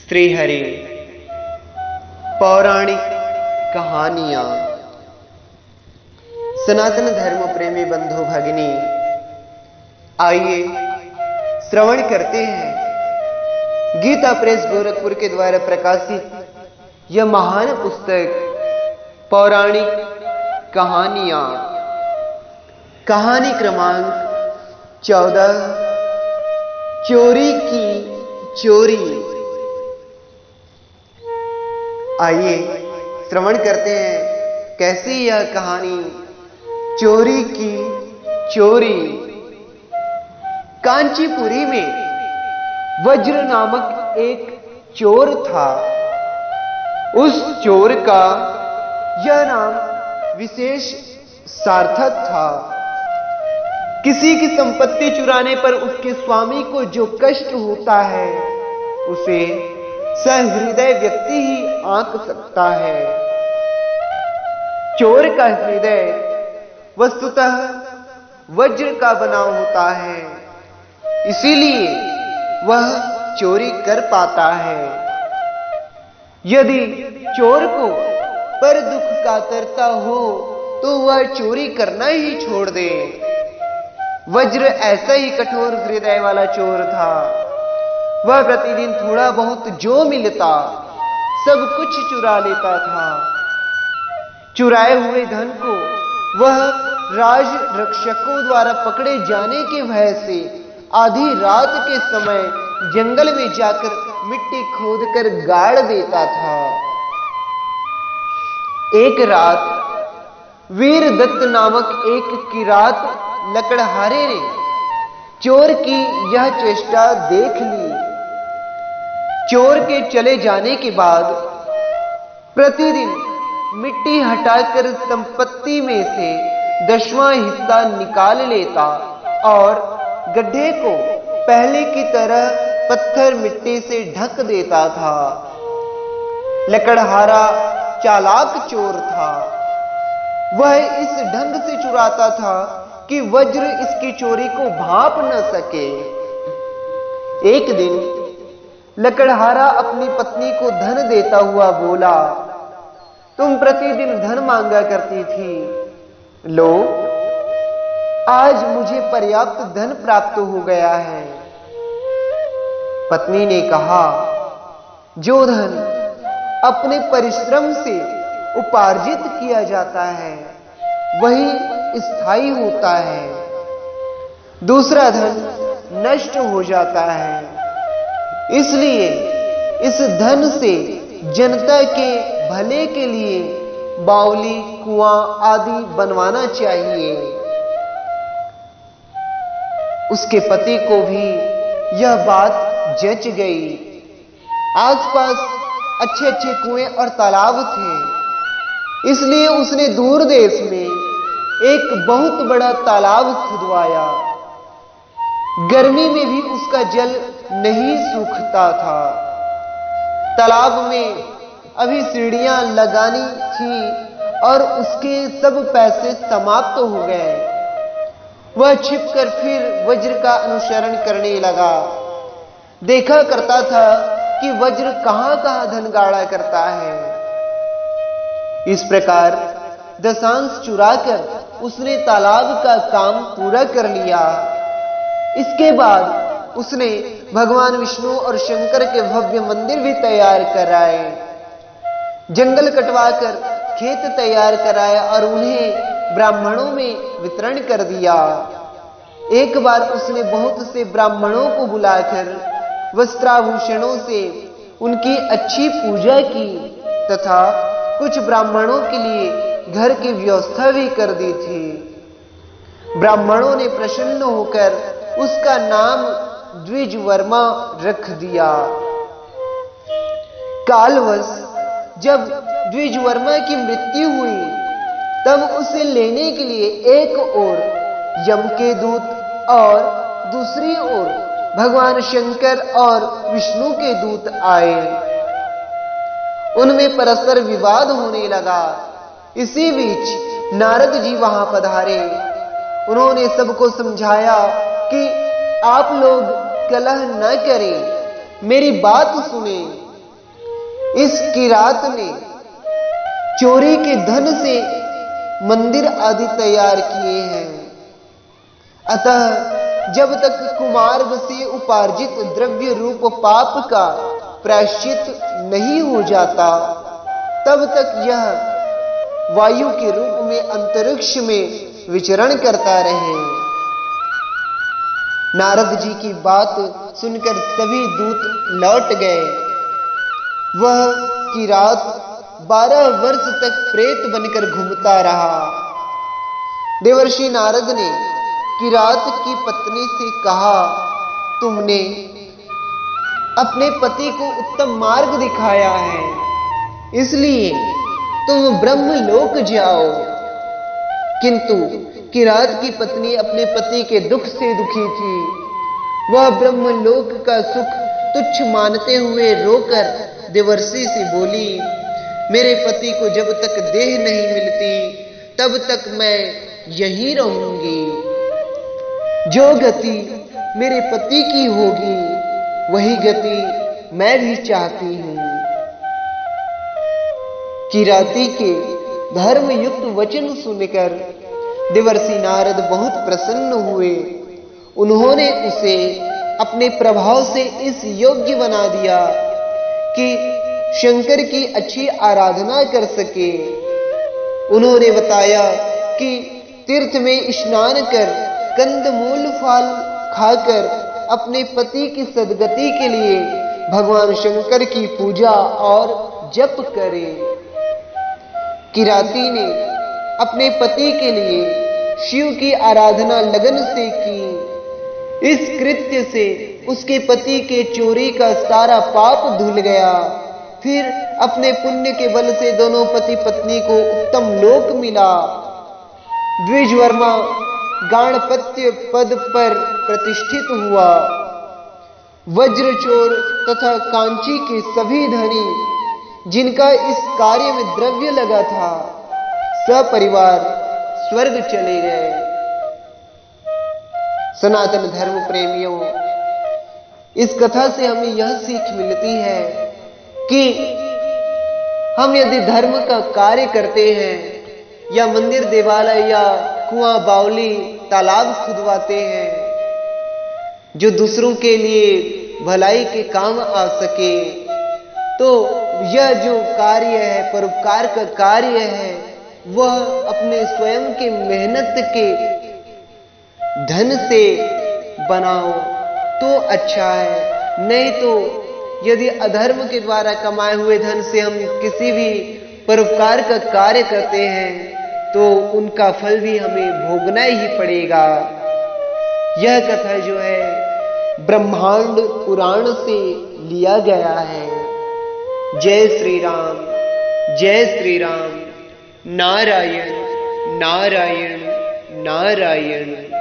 श्रीहरि पौराणिक कहानियां। सनातन धर्म प्रेमी बंधु भगिनी, आइए श्रवण करते हैं गीता प्रेस गोरखपुर के द्वारा प्रकाशित यह महान पुस्तक पौराणिक कहानियां। कहानी क्रमांक 14, चोरी की चोरी। आइए श्रवण करते हैं कैसी यह कहानी चोरी की चोरी। कांचीपुरी में वज्र नामक एक चोर था। उस चोर का यह नाम विशेष सार्थक था। किसी की संपत्ति चुराने पर उसके स्वामी को जो कष्ट होता है उसे सहृदय व्यक्ति ही आंक सकता है। चोर का हृदय वस्तुतः वज्र का बना होता है, इसीलिए वह चोरी कर पाता है। यदि चोर को पर दुख कातरता हो तो वह चोरी करना ही छोड़ दे। वज्र ऐसा ही कठोर हृदय वाला चोर था। वह प्रतिदिन थोड़ा बहुत जो मिलता सब कुछ चुरा लेता था। चुराए हुए धन को वह राज रक्षकों द्वारा पकड़े जाने के भय से आधी रात के समय जंगल में जाकर मिट्टी खोदकर गाड़ देता था। एक रात वीरदत्त नामक एक किरात लकड़हारे ने चोर की यह चेष्टा देख ली। चोर के चले जाने के बाद प्रतिदिन मिट्टी हटाकर संपत्ति में से 10वां हिस्सा निकाल लेता और गड्ढे को पहले की तरह पत्थर मिट्टी से ढक देता था। लकड़हारा चालाक चोर था। वह इस ढंग से चुराता था कि वज्र इसकी चोरी को भांप न सके। एक दिन लकड़हारा अपनी पत्नी को धन देता हुआ बोला, तुम प्रतिदिन धन मांगा करती थी, लो आज मुझे पर्याप्त धन प्राप्त हो गया है। पत्नी ने कहा, जो धन अपने परिश्रम से उपार्जित किया जाता है वही स्थायी होता है, दूसरा धन नष्ट हो जाता है। इसलिए इस धन से जनता के भले के लिए बावली, कुआं आदि बनवाना चाहिए। उसके पति को भी यह बात जच गई। आसपास अच्छे अच्छे कुएं और तालाब थे, इसलिए उसने दूर देश में एक बहुत बड़ा तालाब खुदवाया। गर्मी में भी उसका जल नहीं सूखता था। तालाब में अभी सीढ़ियां लगानी थी और उसके सब पैसे समाप्त हो गए। वह छिपकर फिर वज्र का अनुसरण करने लगा। देखा करता था कि वज्र कहां कहां धन गाड़ा करता है। इस प्रकार दशांश चुराकर उसने तालाब का काम पूरा कर लिया। इसके बाद उसने भगवान विष्णु और शंकर के भव्य मंदिर भी तैयार कराए। जंगल कटवाकर खेत तैयार कराया और उन्हें ब्राह्मणों में वितरण कर दिया। एक बार उसने बहुत से ब्राह्मणों को बुलाकर वस्त्राभूषणों से उनकी अच्छी पूजा की तथा कुछ ब्राह्मणों के लिए घर की व्यवस्था भी कर दी थी। ब्राह्मणों ने प्रसन्न होकर उसका नाम द्विजवर्मा रख दिया। कालवश जब द्विजवर्मा की मृत्यु हुई तब उसे लेने के लिए एक ओर यम के दूत और दूसरी ओर भगवान शंकर और विष्णु के दूत आए। उनमें परस्पर विवाद होने लगा। इसी बीच नारद जी वहां पधारे। उन्होंने सबको समझाया कि आप लोग कलह न करें, मेरी बात सुने। इस किरात ने चोरी के धन से मंदिर आदि तैयार किए हैं। अतः जब तक कुमार्ग से उपार्जित द्रव्य रूप पाप का प्रायश्चित नहीं हो जाता, तब तक यह वायु के रूप में अंतरिक्ष में विचरण करता रहे। नारद जी की बात सुनकर सभी दूत लौट गए। वह किरात 12 वर्ष तक प्रेत बनकर घूमता रहा। देवर्षि नारद ने किरात की पत्नी से कहा, तुमने अपने पति को उत्तम मार्ग दिखाया है, इसलिए तुम ब्रह्मलोक जाओ। किंतु किरात की पत्नी अपने पति के दुख से दुखी थी। वह ब्रह्मलोक का सुख तुच्छ मानते हुए रोकर देवर्षि से बोली, मेरे पति को जब तक देह नहीं मिलती तब तक मैं यहीं रहूंगी। जो गति मेरे पति की होगी वही गति मैं भी चाहती हूं। किराती के धर्मयुक्त वचन सुनकर देवर्षि नारद बहुत प्रसन्न हुए। उन्होंने उसे अपने प्रभाव से इस योग्य बना दिया कि शंकर की अच्छी आराधना कर सके। उन्होंने बताया कि तीर्थ में स्नान कर कंदमूल फल खाकर अपने पति की सद्गति के लिए भगवान शंकर की पूजा और जप करे। किराती ने अपने पति के लिए शिव की आराधना लगन से की। इस कृत्य से उसके पति के चोरी का सारा पाप धुल गया। फिर अपने पुण्य के बल से दोनों पति पत्नी को उत्तम लोक मिला। द्विजवर्मा गाणपत्य पद पर प्रतिष्ठित हुआ। वज्रचोर तथा कांची के सभी धनी जिनका इस कार्य में द्रव्य लगा था, सपरिवार स्वर्ग चले गए। सनातन धर्म प्रेमियों, इस कथा से हमें यह सीख मिलती है कि हम यदि धर्म का कार्य करते हैं या मंदिर देवालय या कुआं बावली तालाब खुदवाते हैं जो दूसरों के लिए भलाई के काम आ सके, तो यह जो कार्य है, परोपकार का कार्य है, वह अपने स्वयं के मेहनत के धन से बनाओ तो अच्छा है। नहीं तो यदि अधर्म के द्वारा कमाए हुए धन से हम किसी भी परोपकार का कार्य करते हैं तो उनका फल भी हमें भोगना ही पड़ेगा। यह कथा जो है ब्रह्मांड पुराण से लिया गया है। जय श्री राम, जय श्री राम। नारायण नारायण नारायण।